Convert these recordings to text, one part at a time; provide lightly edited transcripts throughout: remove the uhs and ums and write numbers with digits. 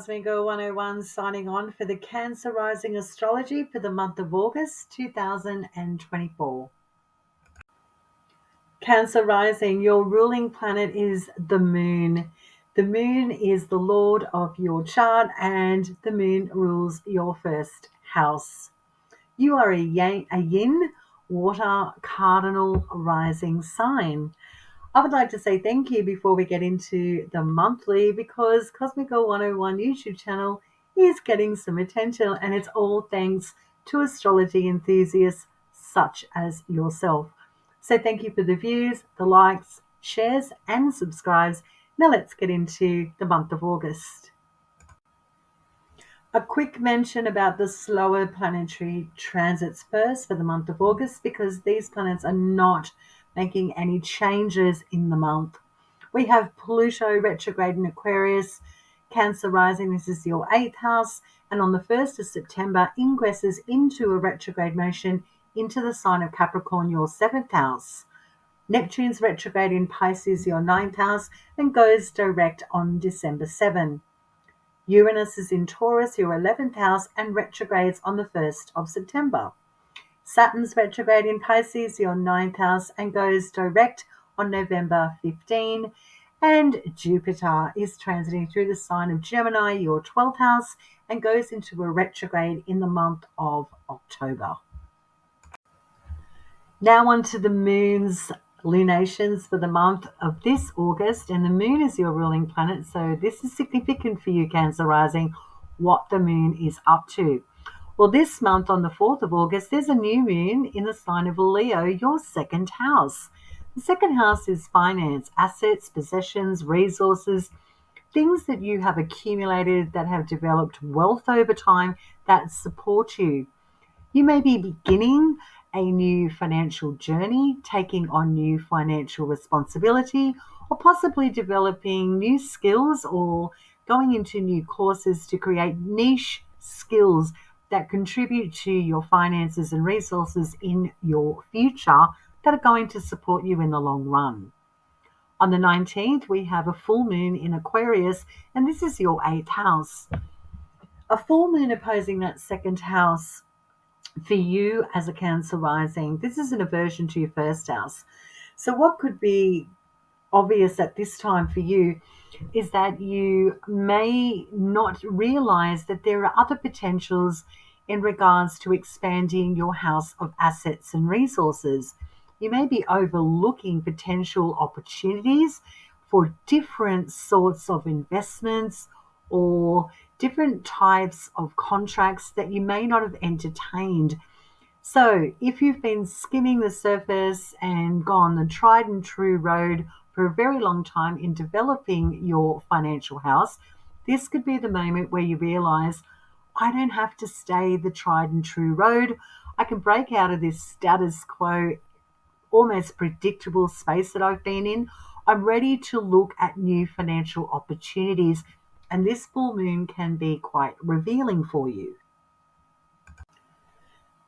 Cosmic Girl 101 signing on for the Cancer Rising Astrology for the month of August 2024. Cancer Rising, your ruling planet is the moon. The moon is the lord of your chart and the moon rules your first house. You are a yin water cardinal rising sign. I would like to say thank you before we get into the monthly because Cosmic Girl 101 YouTube channel is getting some attention, and it's all thanks to astrology enthusiasts such as yourself. So thank you for the views, the likes, shares and subscribes. Now let's get into the month of August. A quick mention about the slower planetary transits first for the month of August, because these planets are not making any changes in the month. We have Pluto retrograde in Aquarius, Cancer rising, this is your 8th house, and on the 1st of September ingresses into a retrograde motion into the sign of Capricorn, your 7th house. Neptune's retrograde in Pisces, your 9th house, and goes direct on December 7. Uranus is in Taurus, your 11th house, and retrogrades on the 1st of September. Saturn's retrograde in Pisces, your 9th house, and goes direct on November 15. And Jupiter is transiting through the sign of Gemini, your 12th house, and goes into a retrograde in the month of October. Now on to the moon's lunations for the month of this August, and the moon is your ruling planet, so this is significant for you, Cancer rising, what the moon is up to. Well, this month on the 4th of August, there's a new moon in the sign of Leo, your 2nd house. The 2nd house is finance, assets, possessions, resources, things that you have accumulated that have developed wealth over time that support you. You may be beginning a new financial journey, taking on new financial responsibility, or possibly developing new skills or going into new courses to create niche skills that contribute to your finances and resources in your future that are going to support you in the long run. On the 19th, we have a full moon in Aquarius, and this is your 8th house. A full moon opposing that 2nd house for you as a Cancer rising, this is an aversion to your 1st house. So what could be obvious at this time for you is that you may not realize that there are other potentials in regards to expanding your house of assets and resources. You may be overlooking potential opportunities for different sorts of investments or different types of contracts that you may not have entertained. So if you've been skimming the surface and gone the tried and true road for a very long time in developing your financial house, this could be the moment where you realize, I don't have to stay the tried and true road. I can break out of this status quo, almost predictable space that I've been in. I'm ready to look at new financial opportunities, and this full moon can be quite revealing for you.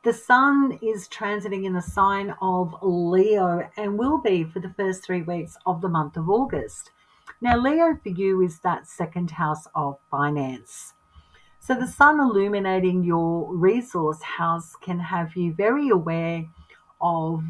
The sun is transiting in the sign of Leo and will be for the first 3 weeks of the month of August. Now, Leo for you is that 2nd house of finance. So the sun illuminating your resource house can have you very aware of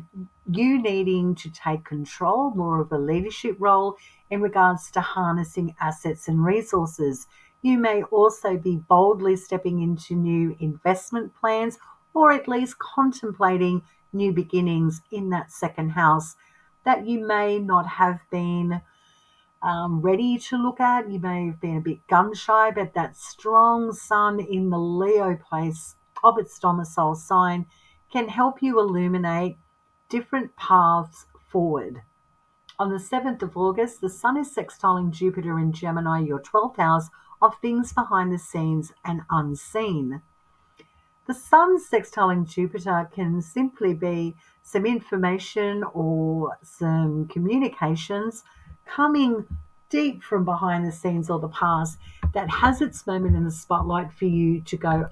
you needing to take control, more of a leadership role in regards to harnessing assets and resources. You may also be boldly stepping into new investment plans, or at least contemplating new beginnings in that 2nd house that you may not have been ready to look at. You may have been a bit gun shy, but that strong sun in the Leo place of its domicile sign can help you illuminate different paths forward. On the 7th of August, the sun is sextiling Jupiter in Gemini, your 12th house of things behind the scenes and unseen. The sun sextiling Jupiter can simply be some information or some communications coming deep from behind the scenes or the past that has its moment in the spotlight for you to go,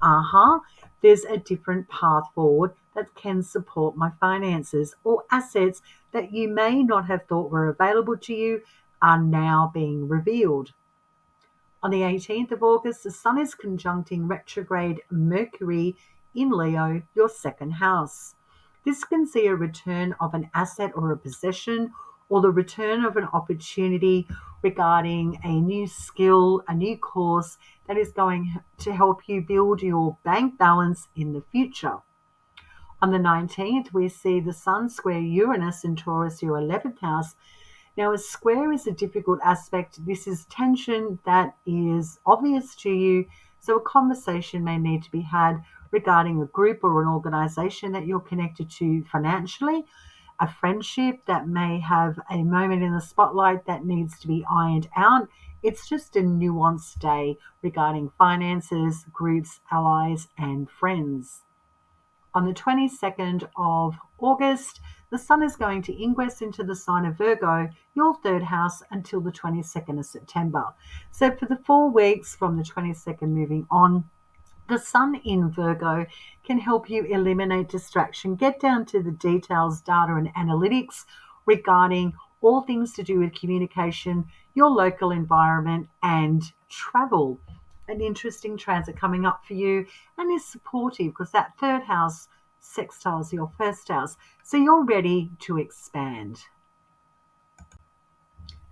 there's a different path forward that can support my finances, or assets that you may not have thought were available to you are now being revealed. On the 18th of August, the Sun is conjuncting retrograde Mercury in Leo, your second house. This can see a return of an asset or a possession, or the return of an opportunity regarding a new skill, a new course that is going to help you build your bank balance in the future. On the 19th, we see the Sun square Uranus in Taurus, your 11th house. Now, a square is a difficult aspect. This is tension that is obvious to you, so a conversation may need to be had regarding a group or an organization that you're connected to financially, a friendship that may have a moment in the spotlight that needs to be ironed out. It's just a nuanced day regarding finances, groups, allies, and friends. On the 22nd of August, the Sun is going to ingress into the sign of Virgo, your third house, until the 22nd of September. So for the 4 weeks from the 22nd moving on, the Sun in Virgo can help you eliminate distraction, get down to the details, data and analytics regarding all things to do with communication, your local environment and travel. An interesting transit coming up for you and is supportive because that third house sextiles your first house. So you're ready to expand.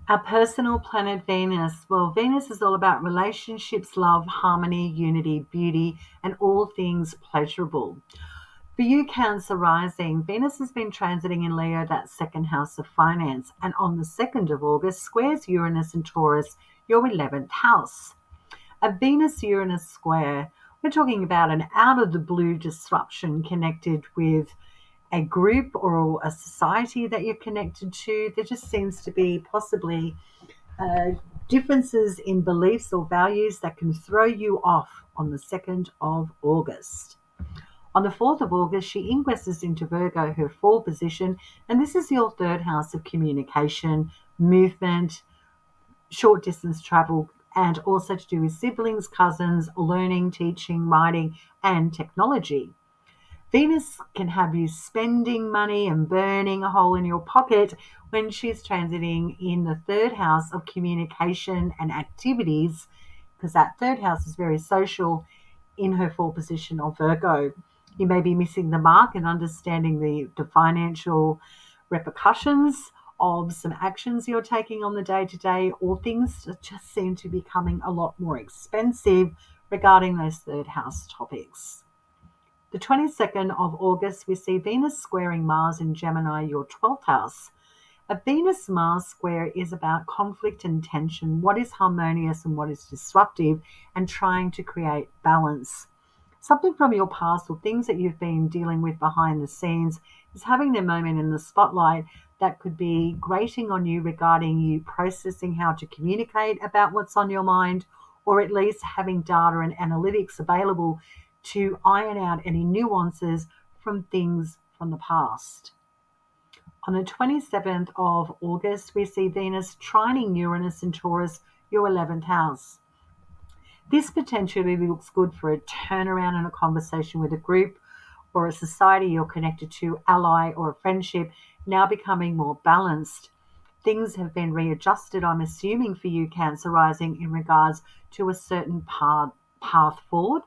Our personal planet Venus. Well, Venus is all about relationships, love, harmony, unity, beauty, and all things pleasurable. For you, Cancer rising, Venus has been transiting in Leo, that second house of finance, and on the 2nd of August squares Uranus and Taurus, your 11th house. A Venus-Uranus square, we're talking about an out-of-the-blue disruption connected with a group or a society that you're connected to. There just seems to be possibly differences in beliefs or values that can throw you off on the 2nd of August. On the 4th of August, she ingresses into Virgo, her fall position, and this is your third house of communication, movement, short distance travel, and also to do with siblings, cousins, learning, teaching, writing, and technology. Venus can have you spending money and burning a hole in your pocket when she's transiting in the third house of communication and activities, because that third house is very social in her fall position of Virgo. You may be missing the mark and understanding the financial repercussions of some actions you're taking on the day-to-day, or things that just seem to be becoming a lot more expensive regarding those third house topics. The 22nd of August, we see Venus squaring Mars in Gemini, your 12th house. A Venus-Mars square is about conflict and tension, what is harmonious and what is disruptive, and trying to create balance. Something from your past or things that you've been dealing with behind the scenes is having their moment in the spotlight that could be grating on you regarding you processing how to communicate about what's on your mind, or at least having data and analytics available to iron out any nuances from things from the past. On the 27th of August, we see Venus trining Uranus in Taurus, your 11th house. This potentially looks good for a turnaround in a conversation with a group or a society you're connected to, ally or a friendship, now becoming more balanced. Things have been readjusted, I'm assuming, for you, Cancer rising, in regards to a certain path forward,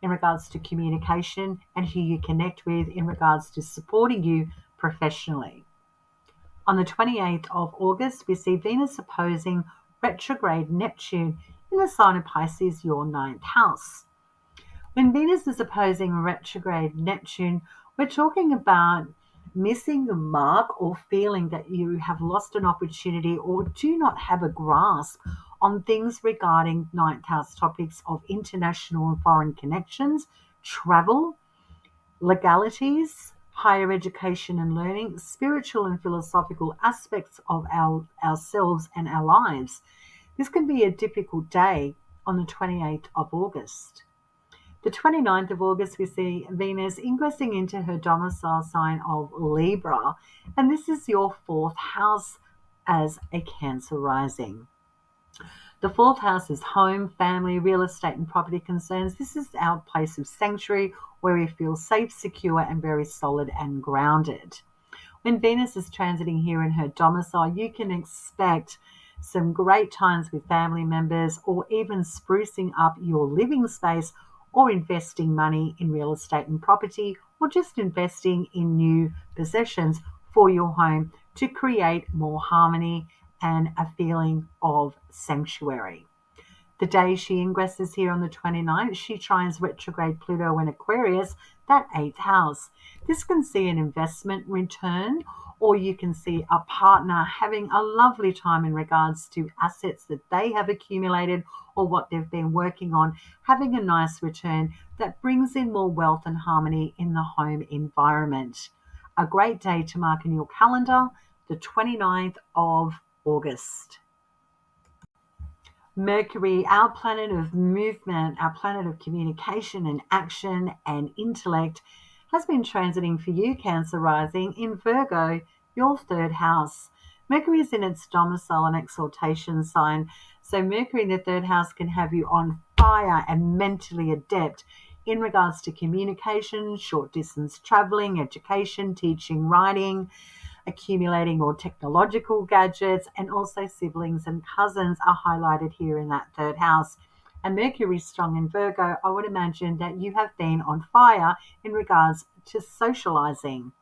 in regards to communication and who you connect with, in regards to supporting you professionally. On the 28th of August, we see Venus opposing retrograde Neptune in the sign of Pisces, your 9th house. When Venus is opposing retrograde Neptune, we're talking about missing the mark or feeling that you have lost an opportunity or do not have a grasp on things regarding 9th house topics of international and foreign connections, travel, legalities, higher education and learning, spiritual and philosophical aspects of ourselves and our lives. This can be a difficult day on the 28th of August. The 29th of August, we see Venus ingressing into her domicile sign of Libra, and this is your 4th house as a Cancer rising. The 4th house is home, family, real estate and property concerns. This is our place of sanctuary where we feel safe, secure and very solid and grounded. When Venus is transiting here in her domicile, you can expect Some great times with family members, or even sprucing up your living space, or investing money in real estate and property, or just investing in new possessions for your home to create more harmony and a feeling of sanctuary. The day she ingresses here on the 29th, she trines retrograde Pluto in Aquarius, that 8th house. This can see an investment return, or you can see a partner having a lovely time in regards to assets that they have accumulated or what they've been working on, having a nice return that brings in more wealth and harmony in the home environment. A great day to mark in your calendar, the 29th of August. Mercury, our planet of movement, our planet of communication and action and intellect, has been transiting for you, Cancer rising, in Virgo, your third house. Mercury is in its domicile and exaltation sign, so Mercury in the third house can have you on fire and mentally adept in regards to communication, short distance traveling, education, teaching, writing, accumulating more technological gadgets, and also siblings and cousins are highlighted here in that third house. And Mercury strong in Virgo, I would imagine that you have been on fire in regards to socializing.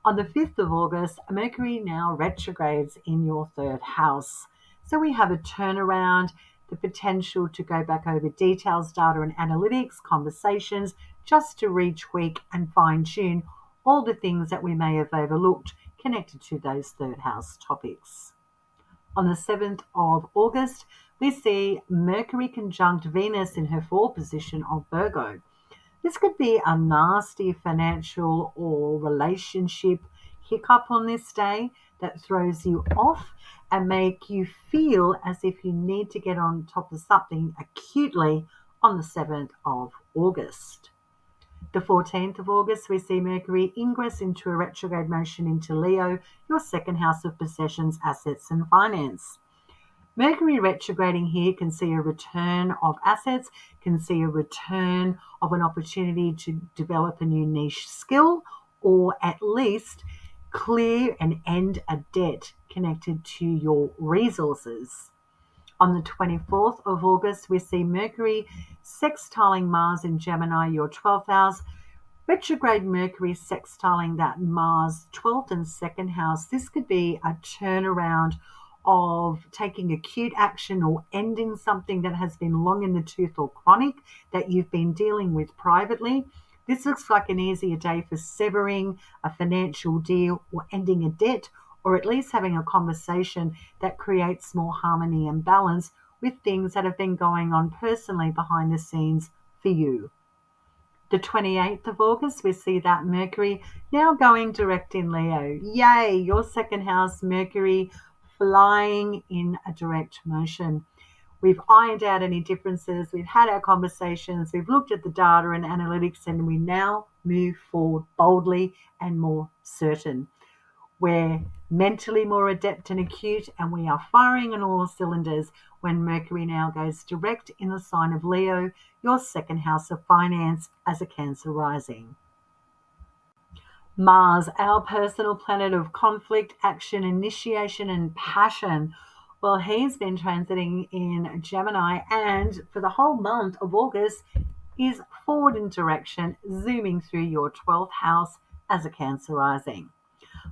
On the 5th of August, Mercury now retrogrades in your third house. So we have a turnaround, the potential to go back over details, data and analytics, conversations, just to retweak and fine tune all the things that we may have overlooked connected to those third house topics. On the 7th of August, we see Mercury conjunct Venus in her fall position of Virgo. This could be a nasty financial or relationship hiccup on this day that throws you off and make you feel as if you need to get on top of something acutely on the 7th of August. The 14th of August, we see Mercury ingress into a retrograde motion into Leo, your second house of possessions, assets, and finance. Mercury retrograding here can see a return of assets, can see a return of an opportunity to develop a new niche skill, or at least clear and end a debt connected to your resources. On the 24th of August, we see Mercury sextiling Mars in Gemini, your 12th house. Retrograde Mercury sextiling that Mars 12th and 2nd house. This could be a turnaround of taking acute action or ending something that has been long in the tooth or chronic that you've been dealing with privately. This looks like an easier day for severing a financial deal or ending a debt, or at least having a conversation that creates more harmony and balance with things that have been going on personally behind the scenes for you. The 28th of August, we see that Mercury now going direct in Leo. Yay, your second house, Mercury flying in a direct motion. We've ironed out any differences, we've had our conversations, we've looked at the data and analytics, and we now move forward boldly and more certain. We're mentally more adept and acute, and we are firing on all cylinders when Mercury now goes direct in the sign of Leo, your second house of finance, as a Cancer rising. Mars, our personal planet of conflict, action, initiation, and passion. Well, he's been transiting in Gemini, and for the whole month of August is forward in direction, zooming through your 12th house as a Cancer rising.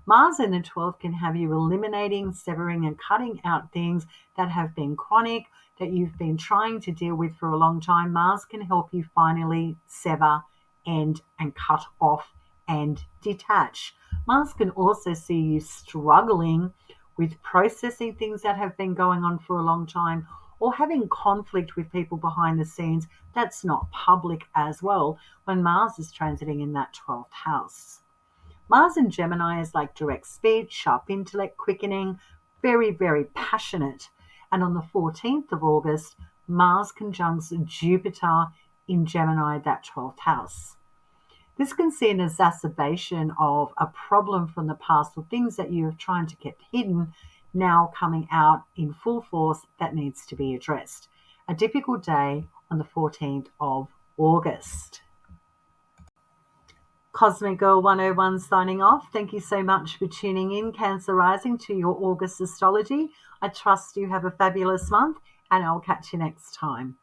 Mars in the 12th can have you eliminating, severing, and cutting out things that have been chronic, that you've been trying to deal with for a long time. Mars can help you finally sever, end, and cut off and detach. Mars can also see you struggling with processing things that have been going on for a long time, or having conflict with people behind the scenes that's not public as well when Mars is transiting in that 12th house. Mars in Gemini is like direct speech, sharp intellect, quickening, very, very passionate. And on the 14th of August, Mars conjuncts Jupiter in Gemini, that 12th house. This can see an exacerbation of a problem from the past, or things that you have tried to keep hidden now coming out in full force that needs to be addressed. A difficult day on the 14th of August. Cosmic Girl 101 signing off. Thank you so much for tuning in, Cancer Rising, to your August astrology. I trust you have a fabulous month, and I'll catch you next time.